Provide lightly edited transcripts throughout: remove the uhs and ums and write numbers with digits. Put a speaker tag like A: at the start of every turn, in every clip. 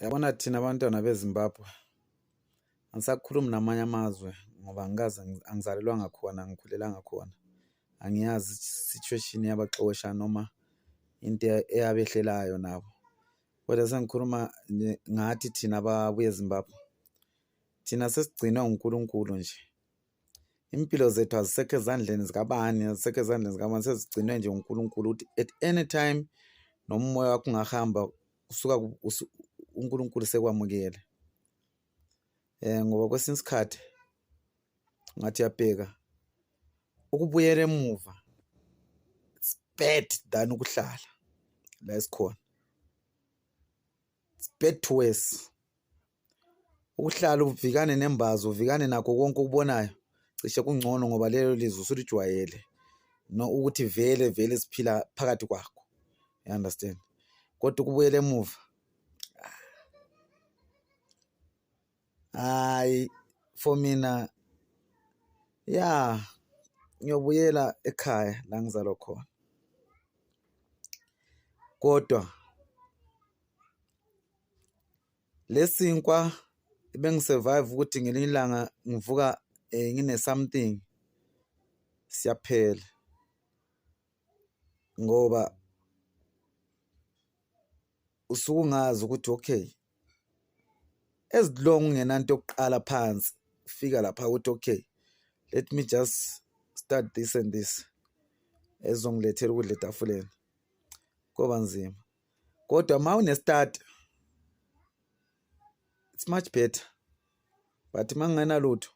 A: Yabona thina abantwana beZimbabwe angisakhulumi namanye amazwe ngoba angizalelwanga khona, angikhulelanga khona. Angiyazi situation yabaxosha noma into eyabehlelayo nabo. Kodwa sengikhuluma ngathi thina ababuye eZimbabwe. Thina sesigcinwe uNkulunkulu nje. Impilo zethu azisekho ezandleni zikabani, azisekho ezandleni zikabani, sezigcinwe nje uNkulunkulu ukuthi at any time noma umoya wakho ungahamba usuka uNkulunkulu sekwamukele. Ngoba kwesinye isikhathi ngathi uyabheka ukubuyela emuva it's bad than ukuhlala la esikhona. It's bad to worse. Ukuhlala uvikane nembazo, uvikane nakho konke ukubonayo cishe kungcono ngoba lelo lizwe usulijwayele no ukuthi vele siphila phakathi kwakho. You understand? Kodwa ukubuyela emuva hayi for mina ngiyobuyela ekhaya la ngizalwa khona. Kodwa lesinkwa bengisurvive ukuthi ngelinye ilanga ngivuka ngine something siyaphela ngoba usuke ungazi ukuthi okay as long ungenanto yokuqala phansi ufika lapha ukuthi okay let me just start this and this ezongilethela ukudla etafuleni kuba nzima. Kodwa ma une start it's much better, but mangena lutho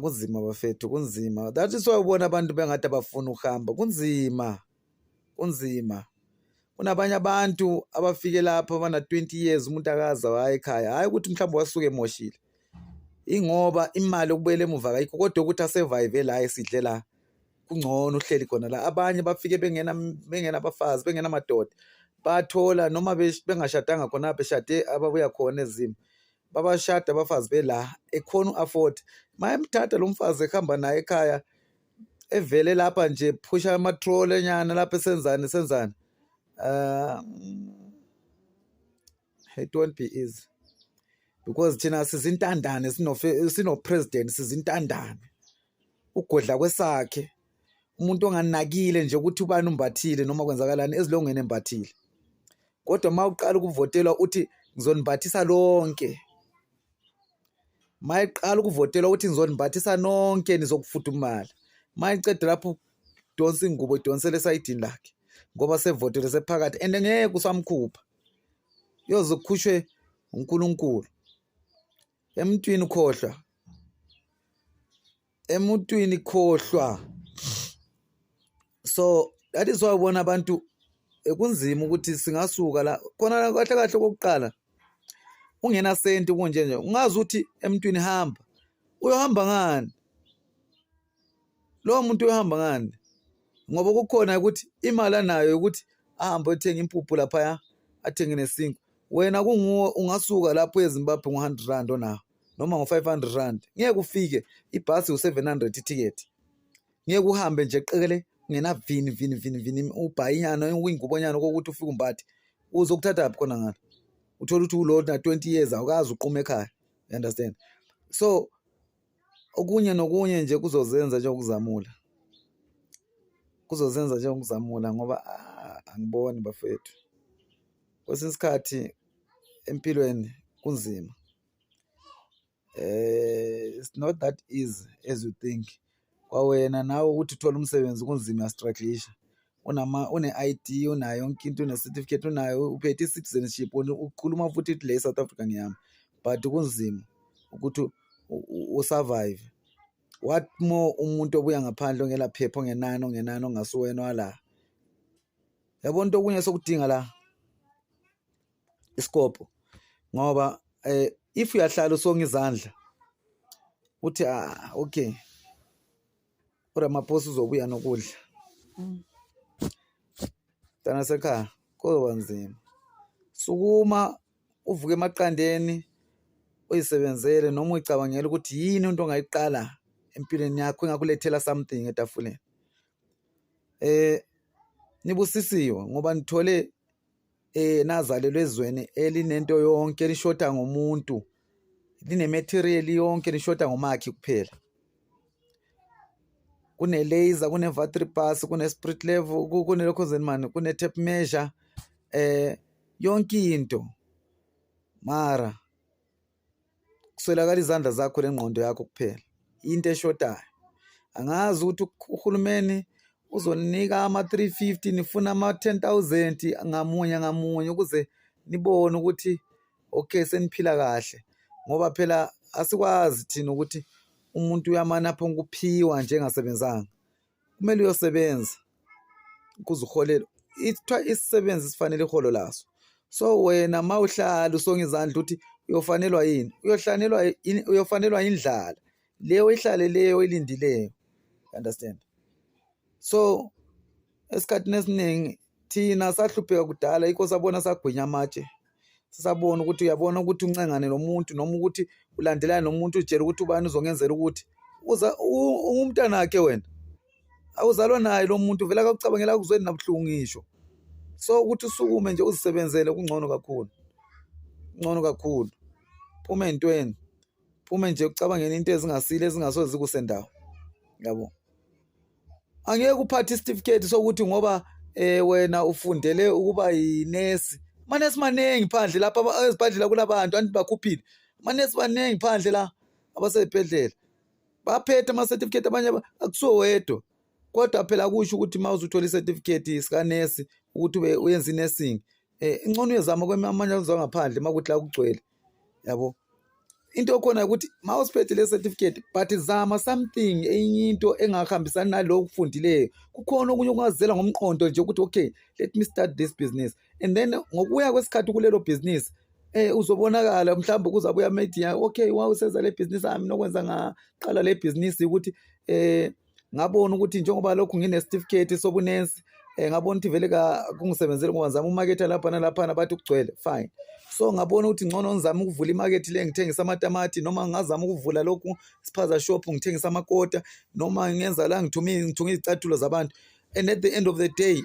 A: kunzima bafethu, kunzima. That is why ubona abantu bengathi abafuna ukuhamba. Kunzima. Kunabanye abantu abafike lapha bana 20 years umuntu akaza waye ekhaya. Hayi ukuthi mhlawumbe wasuke emoshile. Ingoba imali ukubuyela emuva kayikho, kodwa ukuthi asurvive la esidle la kungcono uhleli khona la. Abanye bafike bengena abafazi, bengena amadoda. Bathola noma bengashadanga khona beshade ababuya khona ezimo. Babashada abafazi bela ekhona uafford. Mayemthatha lo mfazi ekhamba naye ekhaya evele lapha nje phusha amatrol enyana lapha senzani. It won't be easy because thina sizintandane, sino president, sizintandane. Ugodla kwesakhe umuntu onganakile nje ukuthi ubani umbathile noma kwenzakalani ezilongene embathile. Kodwa mawuqala ukuvotelwa uthi ngizonimbathisa lonke. Mayiqala ukuvotelwa uthi ngizonimbathisa nonke nizokufudumala. Mayicede lapho donsa ingubo idonsele esayidini lakhe ngoba sevotele sephakathi and ngeke usamkhupha. Yoze ukhushwe uNkulunkulu. Emuntwini khohlwa. So that is why ubona abantu kunzima ukuthi singasuka la khona kahle kokuqala ungena senti kunje ungazi ukuthi emntwini hamba uyohamba ngani, lo muntu uyohamba ngani ngoba kukhona ukuthi imali anayo ukuthi ahambe ethenga impuphu lapha athenge nesinkwa. Wena kunguwe ungasuka lapho eZimbabwe ngo100 rand onawo noma ngo500 rand ngeke ufike. Ibhasi u700 ticket ngeke uhambe nje qekele ngena vini ubhayinyana uyingubonyana ukuthi ufike umbathi uzokuthatha lapho khona ngalo uthola ukuthi ulo na 20 years awukazi uqhuma ekhaya. You understand? So okunye nokunye nje kuzozenza nje ukuzamula ngoba angiboni bafethu kwesinye isikhathi empilweni kunzima. It's not that easy as you think. Kwawena nawe ukuthi uthola umsebenzi kunzima, uyastrugglisha. Une ID, unayo yonke into, une certificate, unayo uphethe citizenship, ukhuluma futhi le South Africa ngiyami, but kunzima ukuthi usurvive. What more umuntu obuya ngaphandle ongela phepha ongenani ongasuwena wala. Yabona into okunye sokudinga la isikopho ngoba if uyahlala usonga izandla uthi okay uRamaphosa uzobuya nokudla dana sekhaya kuba nzima. Sukuma uvuke emaqandeni uyisebenzele noma uyicabangela ukuthi yini into ongayiqala empilweni yakho engakulethela something etafuleni. Nibusisiwe ngoba nithole nazalelwe ezweni elinento yonke elishota ngomuntu, line-material yonke lishota ngomakhi kuphela. Kune-laser, kune-vatry bus, kune-spirit level, kune-lokhozeni kune-tape measure, yonke into. Mara kuswelakala izandla zakho lengqondo yakho kuphela, into eshotayo. Angazi ukuthi uhulumeni uzoninika ama-350 nifuna ama-10,000 ngamunye ukuze nibone ukuthi okay seniphila kahle, ngoba phela asikwazi thina ukuthi umuntu uyamana phonke ukuphiwa nje engasebenzanga. Kumele uyosebenza ukuze uholele. Isisebenzi sifanele iholo laso. So wena mawuhlala usonga izandla uthi uyofanelwa yini? Uyofanelwa indlala leyo ihlale leyo ilindileyo. Understand? So esikhathini esiningi thina sahlupheka kudala, yikho sabona sagwinya amatshe. Sisabona ukuthi uyabona ukuthi uncengane nomuntu noma ukuthi ulandelane nomuntu utshela ukuthi ubani uzongenzela ukuthi umntanakhe wena. Awuzalwa naye lo muntu, vele akakucabangela akuzweni nabuhlungu ngisho. So ukuthi usukume nje uzisebenzele kungcono kakhulu. Ngcono kakhulu. Phuma entweni. Phuma nje ucabangela into ezingasile ezingasoze zikusendawo. Yabo. Angeke uphathe certificate sokuthi ngoba wena ufundele ukuba yinesi. Manesi manengi phandle lapha ezibhedlela kunabantu anti bakhuphile. Manesi banengi phandle la abasebedlela. Baphethe ama certificate abanye akusiwo wedwa. Kodwa phela kusho ukuthi mawuze uthola icertificate sika nesi ukuthi uyenza nursing, ingcono uyezama kwamanye amazwe ngaphandle makuthi la kugcwele. Yabo. Into okhona ukuthi mawusiphethe le certificate but zama something enye into engahambisani nalokho kufundileyo. Kukhona okunye ongazela ngomqondo nje ukuthi okay, let me start this business, and then ngokuya kwesikhathi kulelo business uzobonakala mhlawumbe kuzabuya media okay wawusenza le business ami nokwenza ngaqala le business ukuthi ngabona ukuthi njengoba lokhu ngine certificate sobunensi ngabona ukuthi vele kungisebenzele ngoba ngizama umarket lapha nalapha bathi kugcwele fine. So ngabona ukuthi ngcono ngizama ukuvula imarket le ngithengisa amatamati, noma ngazama ukuvula lokhu spaza shop ngithengisa amakota, noma ngenza la ngithunga izicathulo zabantu. And at the end of the day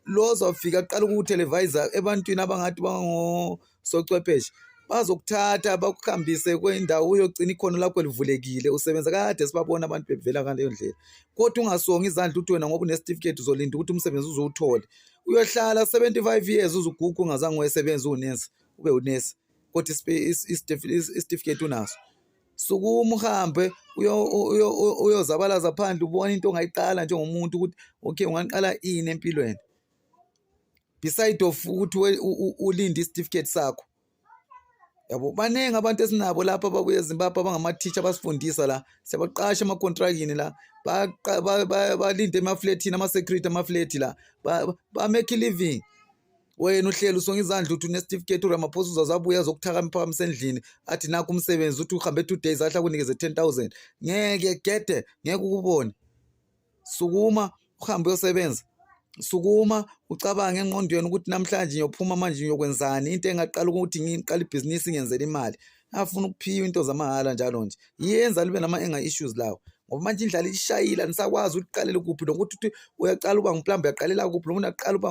A: lo zawufika aqala ukutelevisa ebantwini abangathi bango socwepheshe, bazokuthatha bakuhambise kwendawo uyogcina ikhono lakho livulekile, usebenza kade sibabona abantu bevela ngaleyo ndlela. Kodwa ungasonga izandla uthi wena ngoba une certificate uzolinda ukuthi umsebenzi uzowuthola. Uyohlala 75 years uzuguga ungazange wayesebenza unesi, ube unesi kodwa certificate unaso. Sukuma uhambe uyozabalaza phandle ubona into ongayiqala njengomuntu ukuthi okay ungaqala ini empilweni beside of ukuthi ulinde icertificate sakho. Yabo, banenge abantu esinabo lapha ababuye eZimbabwe abangama-teacher abasifundisa la, siyabaqasha ama-contractini la, balinde emafletini, ama-security amafleti la, ba-make living. Wena uhleli usonga izandla uthi une-certificate uRamaphosa uzazabuya azokuthakamisa endlini athi nakho umsebenzi uthi uhambe 2 days ahla kunikeze 10,000. Ngeke gede, ngeke ukubone. Sukuma uhambe uyosebenza. Sukuma ucabange engqondweni ukuthi namhlanje ngiyophuma manje ngiyokwenzani, into engaqala ukuthi ngiqala ibhizinisi ngenzele imali. Afuna ukuphiwa into zamahala njalo nje. Yenza libe nama-anger issues lawo. Ngoba manje indlala ishayila nisakwazi ukuqalela kuphi nokuthi uyaqala uba ngiplambe uyaqalela kuphi noma uyaqala uba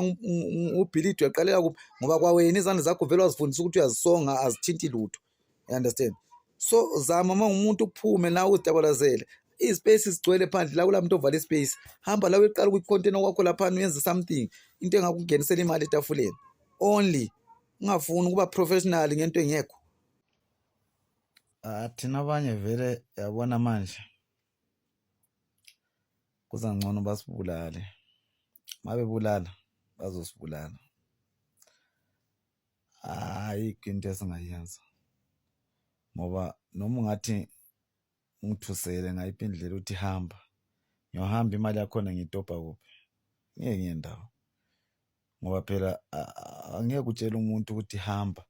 A: ubhilidi uyaqalela kuphi, ngoba kwawena izandla zakho vele wazifundisa ukuthi uyazisonga azithinti lutho. You understand? So zama mawumuntu uphume nawe uzidabalazele. Izpace sigcwele phandle la kulamuntu ovala ispace. Hamba la uqala ukuyicontainer kwakho lapha uyenze something, into engakungenisela imali etafuleni. Only ungafuni ukuba professional ngento engekho. Thina abanye vele yabona manje kuza ngcono basibulale. Mabebulala bazosibulala. Ayikho into esingayenza. Ngoba noma ungathi ngithusele ngayiphi indlela uthi hamba, ngiyohamba imali yakhona ngidobha kuphi, ngeke ngiye ndawo. Ngoba phela angeke utshele umuntu ukuthi hamba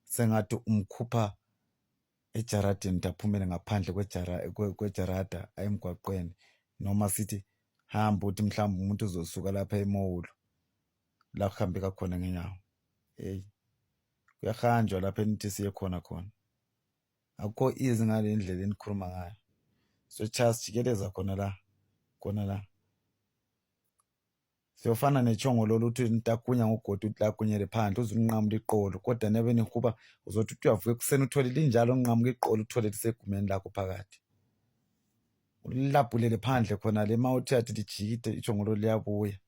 A: sengathi umkhupha ejaradeni taphumele ngaphandle kwejarada emgwaqweni, noma sithi hamba uthi mhlawumbe umuntu uzosuka lapha eMowulo la kuhambe kakhona ngenyawo. Kuyahanjwa lapha enithi siye khona. Akukho easy ngale ndlela enikhuluma ngayo. So just jikeleza khona la. Siyofana nechongololo uthi nitakunya ngogodi utlakunyele phandle uze unqamule iqolo kodwa nebeni kuba uzothi uthi uyavuka ekuseni uthole linjalo unqamuka iqolo uthole lisegumeni lakho phakathi. Ulilabhulele phandle khona le mawuthi athi lijikide ichongololo liyabuya.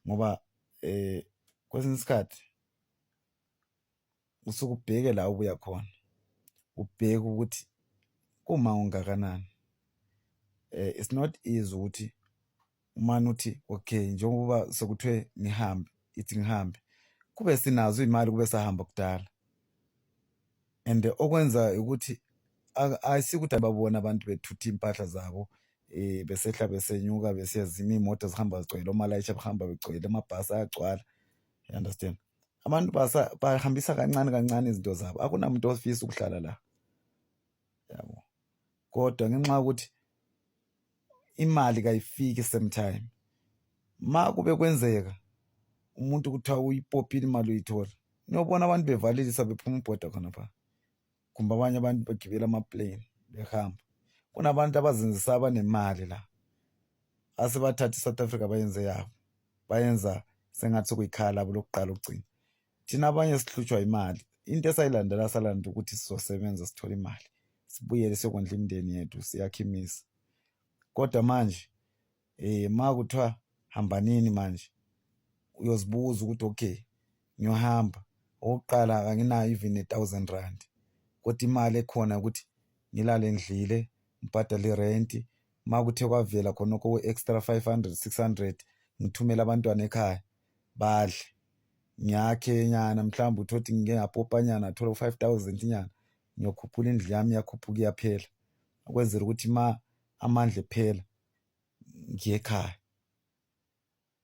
A: Ngoba kwesinye isikhathi usuke ubheke la ubuya khona. Ubheke ukuthi uma ungakanani. It's not easy ukuthi umane uthi okay njengoba sekuthiwe ngihambe ithi ngihambe kube sinazo imali kube sahamba kudala and okwenza ukuthi ayisikuthi ababona abantu bethutha impahla zabo besehla besenyuka besiyazima imoto zihamba zigcwele omalayisha bahamba begcwele amabhasi ayagcwala. You understand? Abantu bahambisa kancane kancane izinto zabo akunamuntu ofisa ukuhlala la. Yabo. Kodwa ngenxa yokuthi imali kayifiki same time. Ma kube kwenzeka umuntu kuthiwa uyipopile imali uyithola niyobona abantu bevalelisa bephuma ibhoda khona pha kumbe abanye abantu bagibela amaplane behamba. Kunabantu abazenzisa abanemali la asebathatha iSouth Africa bayenze yabo bayenza sengathi kuyikhala labo lokuqala ukugcina. Thina abanye sihlutshwa imali into esayilandela salanda ukuthi sizosebenza sithole imali sibuyele siyokondla imindeni yethu siyakhe imisi. Kodwa manje ma kuthiwa hamba nini manje uyozibuza ukuthi okay ngiyohamba okokuqala anginayo even 1,000 rand kodwa imali ekhona ukuthi ngilale ngidlile ngibhadale irent ma kuthe kwavela khonokho extra 500 600 ngithumela abantwana ekhaya badle ngiyakhe nyana mhlawumbe uthothi ngike ngapopa nyana thola 5,000 nyana ngiyokhuphula indlu yami yakhuphuka iyaphela ukwenzela ukuthi ma amandla ephela ngiye ekhaya.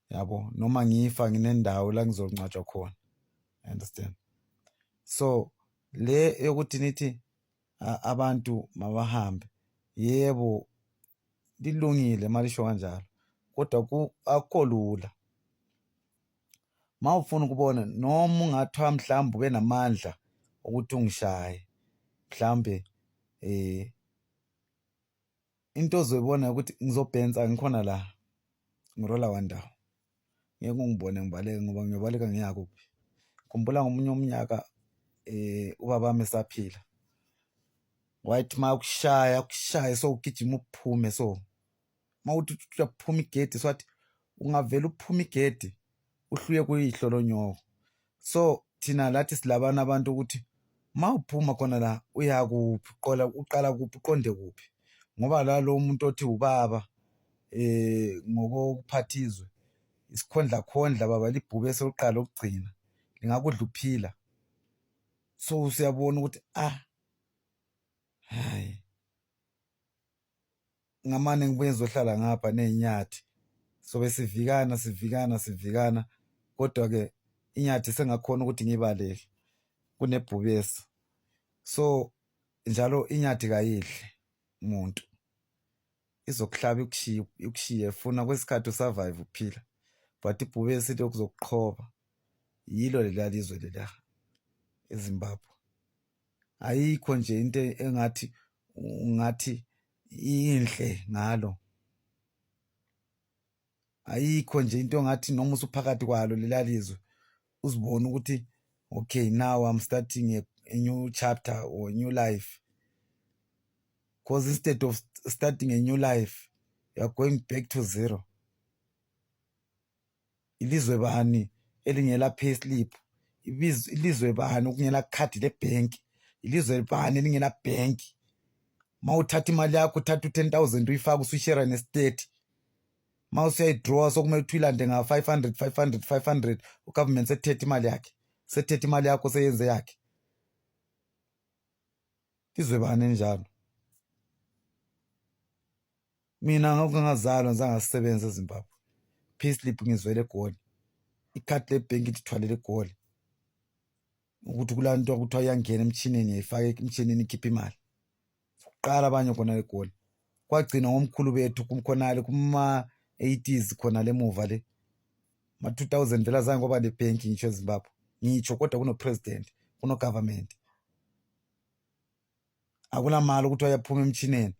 A: Yabo noma ngifa nginendawo la ngizongcwatshwa khona. Understand? So le yokuthi nithi abantu mabahambe yebo lilungile malisho kanjalo kodwa akukho lula. Ma ufuna ukubona noma ungathiwa mhlawumbe ube namandla ukuthi ungishaye mhlawumbe into ozoyibona ukuthi ngizobhensa ngikhona la ngirola wandawo ngeke ungibone ngibaleke ngoba ngiyobaleka ngiyakuphi. Khumbula ngomunye umnyaka ubaba wami esaphila wathi ma ukushaya so ugijima uphume so mawuthi uyaphuma igedi swathi ungavela uphuma igedi uhluye kuyihlolonyoko. So thina lathi silabana abantu ukuthi ma uphuma khona la uyakuphi uqala kuphi uqonde kuphi ngoba la lo muntu othi ubaba ngokuphathizwe isikhondla khondla baba libhube soqala ukugcina lingakudla uphila. So siyabona ukuthi hayi ngamane ngibuye ngizohlala ngapha nezinyathi sobe sivikana kodwa ke inyathi sengakhona ukuthi ngibaleke kunebhubesi. So njalo inyathi kayidle umuntu izokuhlaba ikushiye funa kwesikhathi usurvive uphila but ibhubesi into kuzokuqhoba yilo lela lizwe lela eZimbabwe. Ayikho nje into ungathi inhle ngalo. Ayikho nje into ongathi noma usuphakathi kwalo lela lizwe uzibona ukuthi okay now I'm starting a new chapter or a new life. Because instead of starting a new life you are going back to zero. Ilizwe bani elingela payslip, ilizwe bani okungela card lebank, ilizwe bani elingela bank. Mawuthatha imali yakho uthatha u10,000 uyifaka usuyishare nestate. Mawusiyayidraw sokumele uthi uyilande nga 500 ugovernment sethethe imali yakhe. Sethethe imali yakho seyenze yakhe. Izwe bani njalo. Mina ngokungazalwa ngizangasebenza eZimbabwe. Payslip ngizwele eGoli. Ikhadi lebank lithwalele eGoli. Ukuthi kulanto ukuthiwa iyangena emchineni yayifaka emchineni ikhipha imali. Uqala abanye khona eGoli. Kwagcina ngomkhulu bethu kumkhonale kuma 80s khona lemuva le. Ma 2000 vela zange ngoba lebank ngisho eZimbabwe. Ngitsho kodwa kuno president, kuno government. Akuna mali ukuthi uyaphuma emchineni.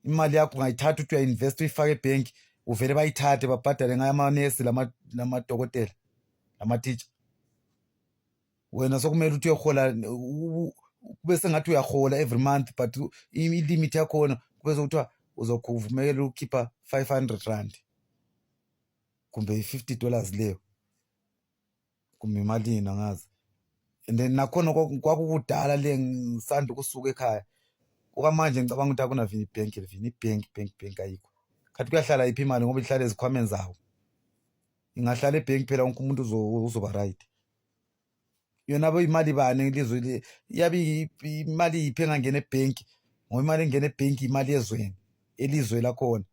A: Imali yakho ungayithatha uthi uyainvest uyifake ebank uvele bayithathe babhadale ngayo amanesi lamadokotela lamatitsha. Wena sokumele ukuthi uyohola kube sengathi uyahola every month, but i-limit yakhona kube sekuthiwa uzokuvumela ukukhipha 500 rand kumbe $50 leyo kumbe imalini angazi. And then nakhona kwakukudala le ngisanda ukusuka ekhaya. Okwamanje ngicabanga ukuthi akuna vini ibhenki vini ibhenki ayikho. Kanti kuyahlala iphi imali ngoba ihlala ezikhwameni zawo. Ingahlala ebhenki phela wonke umuntu uzoba right. Yona imali bani ilizwe yabe imali yiphi engangena ebhenki ngoba imali engena ebhenki imali yezweni elizwe lakhona.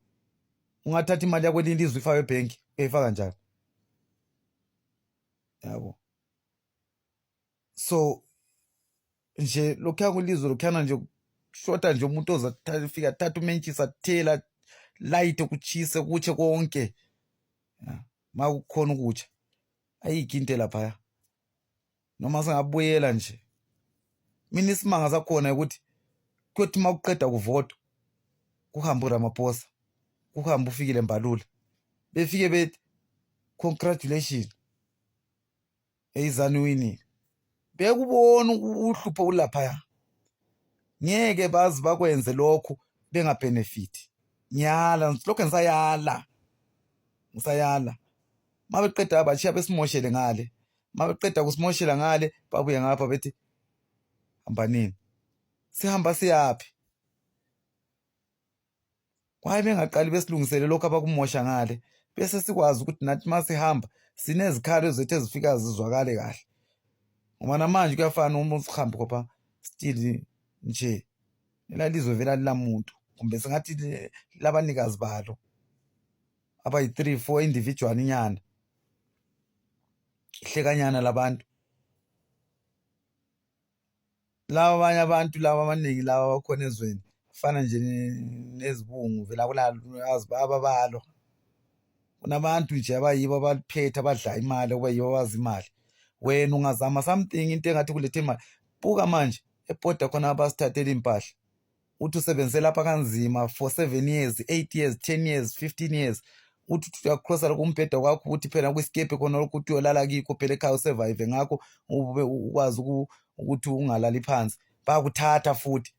A: Ungathatha imali yakwelinye ilizwe ifake ebhenki uyayifaka njani? Yabo. So nje lokhuya kwelizwe lokhuyana nje shoda nje umuntu ozafika thatha umentshisi athela light kuchise kutshe konke. Ma kukhona ukutsha ayikho into lapha. Noma singabuyela nje mina isimanga sakhona ukuthi kuthi makuqeda kuvota kuhamba uRamaphosa kuhamba ufikile Mbalula befike bethi congratulations eyizani winning. Bekubona uhlupho ulapha. Ngeke bazi bakwenze lokho bengabenefit. Nyala lokho ngisayala. Mabeqeda abashiya besimoshele ngale. Mabeqeda kusimoshela ngale babuye ngapha bethi hamba nini. Sihamba siyapi? Kwaye bengaqali besilungisele lokho abakumosha ngale bese sikwazi ukuthi nathi masihamba sinezikhalo zethu ezifika zizwakale kahle. Ngoba namanje kuyafana uma usihambe kopha still nje elalizwe vela lamuntu kumbe singathi labanikazi balo abayi3-4 individual inyana ihlekanyana labantu. Laba abanye abantu laba abaningi laba abakhona ezweni kufana nje nezibungu vela kulazi ababalo. Kunabantu nje abayibo abaliphethe abadla imali kuba yibo abazi imali. Wena ungazama something into engathi kulethe imali. Buka manje eborder khona abasithathela impahla. Uthi usebenze lapha kanzima for 7 years, 8 years, 10 years, 15 years. Uthi uyakrosa la kumbheda kwakho uthi phela kwisikepe khona ukuthi uyolala kikho phela ekhaya usurvive ngakho ube ukwazi ukuthi ungalali phansi. Bayakuthatha futhi.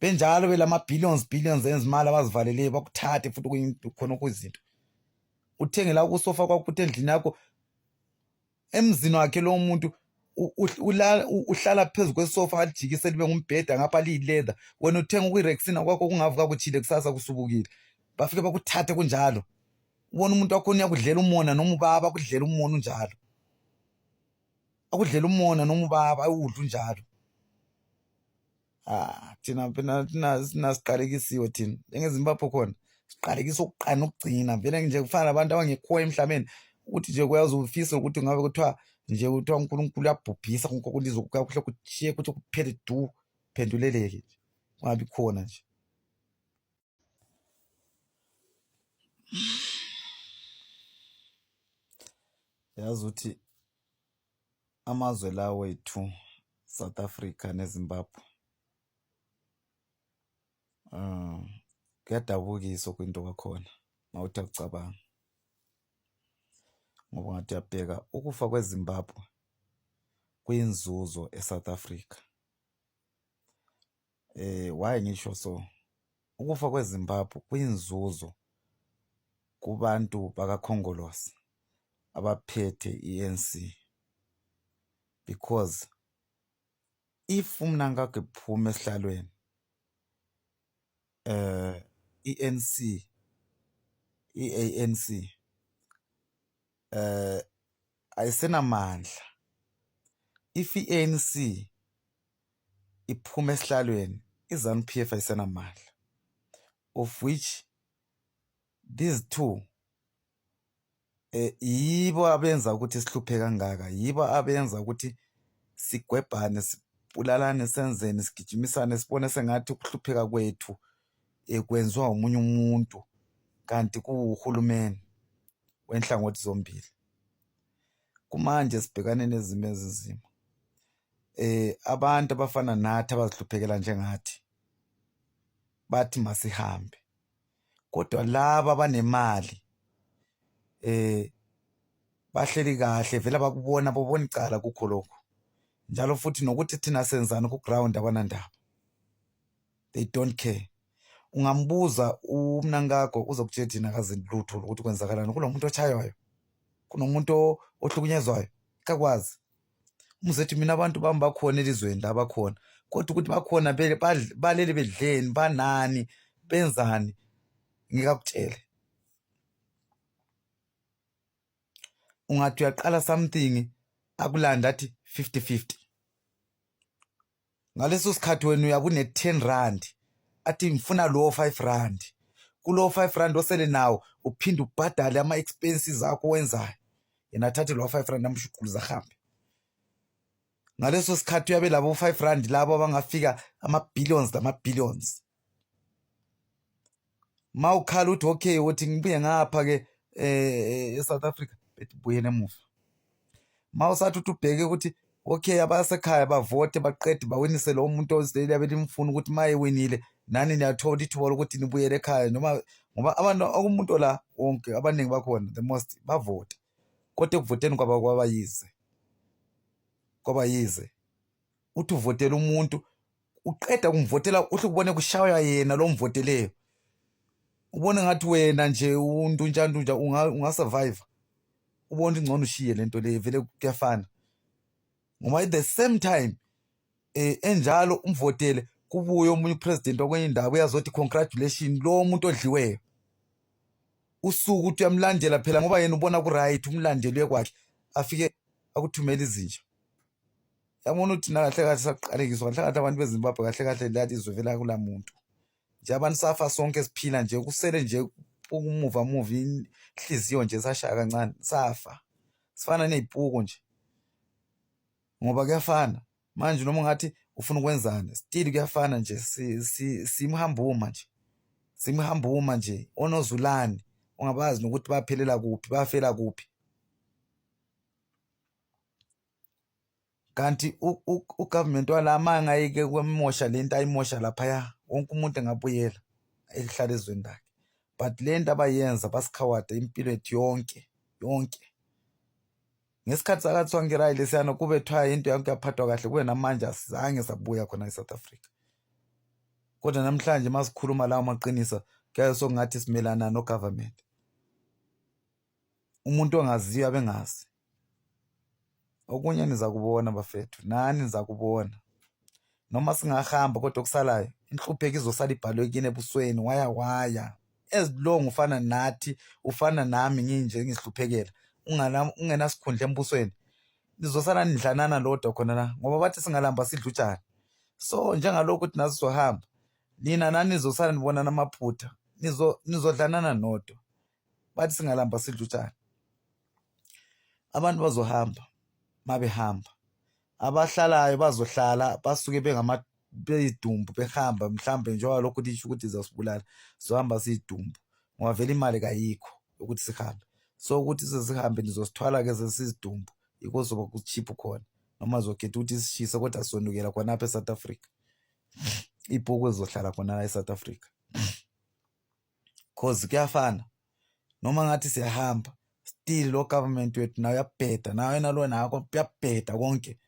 A: Benjalo belama billions ezimali abazivalele bakuthathe futhi khona kuzinto. Uthenge la kusofa kwakho ukuthi endlini yakho emzini wakhe lo muntu uhlala phezu kwesofa alijikise libe ngumbheda ngapha liyileather. Wena uthenga kwirexina kwakho kungavuka kuthile kusasa kusubukile. Bafike bakuthathe kunjalo. Ubona umuntu wakhona uyakudlela umona noma ubaba akudlela umona unjalo. Akudlela umona noma ubaba ayudla unjalo. Thina phela sinasiqalekisiwe thina njengeZimbabwe khona siqalekisa ukuqana ukugcina vele nje kufana nabantu abangekho emhlabeni ukuthi nje kuyazi ufisa ukuthi ngabe kuthiwa nje kuthiwa uNkulunkulu uyabhubhisa kulizwe kuhle kuchiye ukuthi kuphele du phenduleleke nje kungabi khona nje. Yazi ukuthi amazwe la wethu South Africa neZimbabwe kuyadabukisa kwinto kwakhona mawuthi akucabanga. Ngoba ngathi uyabheka ukufa kweZimbabwe kuyinzuzo eSouth Africa. Why ngisho so? Ukufa kweZimbabwe kuyinzuzo kubantu bakaKhongolose abaphethe iANC, because if umna ngake phuma esihlalweni iANC ayisenamandla. If iANC iphuma esihlalweni iZANU-PF ayisenamandla, of which these two yibo abenza ukuthi sihluphe kangaka, yibo abenza ukuthi sigwebhane, sibulalane, senzeni, sigijimisane, sibone sengathi ukuhlupheka kwethu kwenziwa umunye umuntu kanti kuwuhulumeni wenhlangothi zombili. Kumanje sibhekane nezimo ezizima. Abantu abafana nathi abazihluphekela njengathi bathi masihambe. kodwa laba abanemali bahleli kahle vele bakubona bobona icala kukho lokho njalo futhi nokuthi thina senzani ku ground abanandaba, they don't care. Ungambuza umnankakho uzokutshela thina akazi lutho ukuthi kwenzakalani, kunomuntu ochaywayo, kunomuntu ohlukunyezwayo, kakwazi. Umzethu mina abantu bami bakhona elizweni la bakhona, kodwa ukuthi bakhona baleli bedleni, banani, benzani, ngikakutshele. Ungathi uyaqala something akulanda athi 50-50. Ngaleso sikhathi wena uyakune 10 rand athi ngifuna lo 5 rand. Kulo 5 rand osele nawo uphinde ubhadale ama expenses akho wenzayo. Yena athathe lo 5 rand amshuquluza ahambe. Ngaleso sikhathi uyabe labo 5 rand labo abangafika ama billions. Mawukhala uthi okay uthi ngibuye ngapha ke eSouth Africa bethi buye emuva. Mawusathi ubheke ukuthi okay abasekhaya bavote baqede bawinise lo muntu ozeli belimfuna ukuthi maye winile nani niyathola ithuba lokuthi nibuyele ekhaya noma ngoba abantu umuntu la wonke abaningi bakhona the most bavote kodwa ekuvoteni kwaba yize uthi uvotela umuntu uqeda kumvotela uhle kubone kushaya yena lo mvoteleyo ubone ngathi wena nje undunja ungasurvive ubone ingcono ushiye lento le vele kuyafana ngoba at the same time enjalo umvotele kubuye omunye upresident wakwenye indawo uyazothi congratulations lo muntu odliweyo usuku uthi uyamlandela phela ngoba yena ubona ku right umlandelwe kwakhe afike akuthumela izinja. Yabona uthi nakahle kahle saqalekiswa kahle kahle abantu beZimbabwe kahle kahle lathi izovela kula muntu nje abantu safa sonke siphila nje kusele nje ukumuva inhliziyo nje sashaya kancane safa sifana nezipuko nje ngoba kuyafana manje noma ngathi ufuna ukwenzani still kuyafana nje simhambuma nje onozulani ungabazi nokuthi baphelela kuphi bafela kuphi. Kanti ugovernment walama ngayike kwemosha lento ayimosha lapha wonke umuntu engabuyela ehlala ezweni lakhe but lento abayenza basikhawada impilo yethu yonke ngesikhathi sakathiwa ngirayile lesiyana kube thwa into yonke yaphathwa kahle kube namanje asizange sabuya khona eSouth Africa kodwa namhlanje masikhuluma lawo maqiniso kuyaye sokungathi simelana no government umuntu ongaziyo abengazi. Okunye niza kubona bafethu nani niza kubona noma singahamba kodwa okusalayo inhlupheko izosala ibhalwe kini ebusweni waya ezilongo ufana nathi ufana nami nginje ngihluphekela ungena sikhundla embusweni nizosala nidlanana lodwa khona la ngoba bathi singalamba sidla utshani so njengalokho ukuthi nazo sohamba nina nani nizosala nibona namaphutha nizodlanana nodwa bathi singalamba sidla utshani. Abantu bazohamba mabehamba abahlalayo bazohlala basuke beyidumbu behamba mhlambe njengoba lokho lisho ukuthi izasibulala zohamba siyidumbu ngoba vele imali kayikho ukuthi sihambe so ukuthi sizihambe nizosithwala ke zesizidumbu ikozoba kuchip khona noma zokhetha ukuthi sishise kodwa sonukela khona apha eSouth Africa ibhuku ezohlala khona la eSouth Africa cause kuyafana noma ngathi siyahamba still lo government wethu nayo uyabheda nayo nalo nako uyabheda konke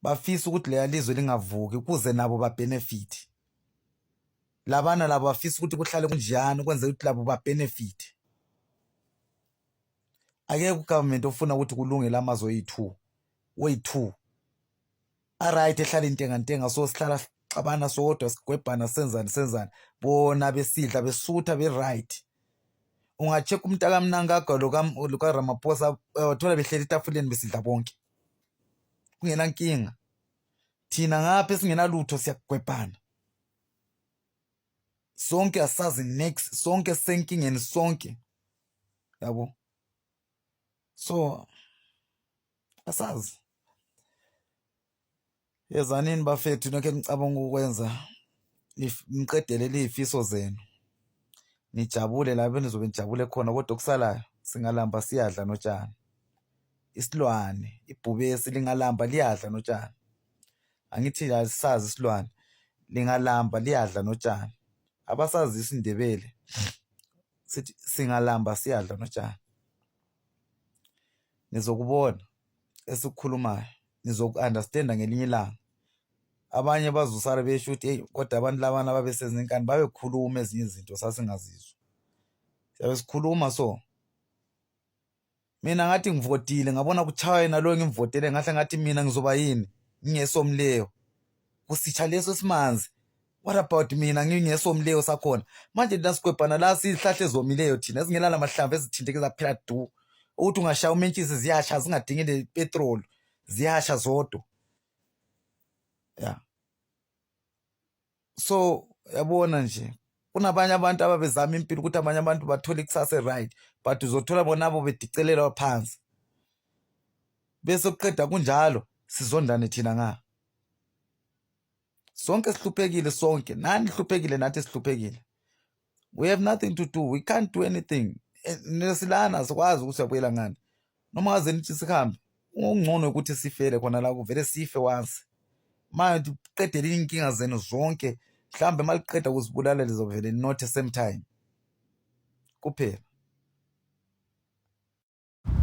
A: bafisa ukuthi leya lizwe lingavuki kuze nabo babenefit labana labo bafisa ukuthi kuhlale kunjani kwenze ukuthi labo babenefit. Ake ugovernment ofuna ukuthi kulungele amazwe way2 alright ehlala intenga so sihlala xabana sodwa sigwebhana senzani bona besidla besutha be right. Ungacheck umntaka mnankagwa loka Ramaphosa wathola behleli etafuleni besidla bonke kungena nkinga thina ngapha singena lutho siyagwebhana sonke asazi next sonke senkingeni sonke yabo so asazi yezanini bafethu nokho ngicabanga ukwenza niqedele lezifiso zenu nijabule la benizobe nijabule khona kodwa okusalayo singalamba siyadla notshani isilwane ibhubesi lingalamba liyadla notshani angithi la sazi isilwane lingalamba liyadla notshani abasazi isiNdebele sithi singalamba siyadla notshani. Nizokubona esikukhulumayo, nizoku-understanda ngelinye ilanga. Abanye bazosala besho ukuthi hey, kodwa abantu labana ababesezinkani babekhuluma ezinye izinto sasingazizwa. Siyabe sikhuluma so. Mina ngathi ngivotile ngabona kuchaya nalo ngimvotele ngathi mina ngizoba yini ngingesomleyo. Kusitsha leso simanzi. What about mina ngingesomleyo sakhona? Manje nasigwebhana la sizihlahla ezomileyo thina ezingelala amahlamvu ezithinteke zaphela du. Ukuthi ungashaya umentshisi ziyasha zingadingi nepetrol. Ziyasha zodwa. Yeah. So yabona nje kunabanye abantu ababezama impilo ukuthi abanye abantu bathole ikusasa right, but uzothola bona abo bedicelelwa phansi. Bese kuqeda kunjalo sizondane thina nga. Sonke sihluphekile sonke, nani hluphekile nathi sihluphekile. We have nothing to do, we can't do anything. Nesilana sikwazi ukuthi siyabuyela ngani. Noma ngaze nithi sikhambe, ungcono ukuthi sifele khona la kuvele sife once. Manje uqedele inkinga zenu zonke, mhlambe maliqeda ukuzibulala lizovele not same time. Kuphela.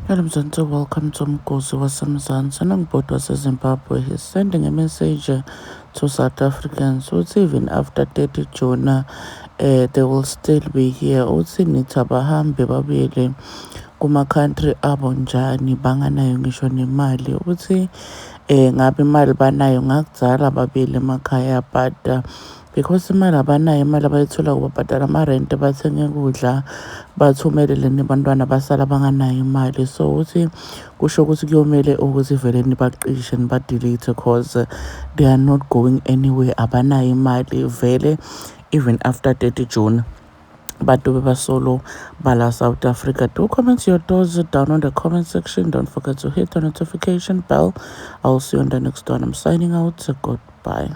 B: Hello Mzansi, welcome to Mgosi waseMzansi. Nongibhodi waseZimbabwe. He's sending a message to South Africans. Uthi even after 30 June, they will still be here. Uthi nithi abahambe babuyele kuma-country abo njani banganayo ngisho nemali. Uthi ngabe imali banayo ngakudzala babuyele emakhaya, but because imali abanayo, imali abayithola ukubhadala amarenti, bathenge ukudla, bathumelele nebantwana basala banganayo imali. So uthi kusho ukuthi kuyomele ukuthi vele nibaqishe nibadelete because they are not going anywhere. Abanayo imali vele even after 30 June. But do be solo bala South Africa. Do comment your thoughts down on the comment section. Don't forget to hit the notification bell. I'll see you on the next one. I'm signing out. Goodbye.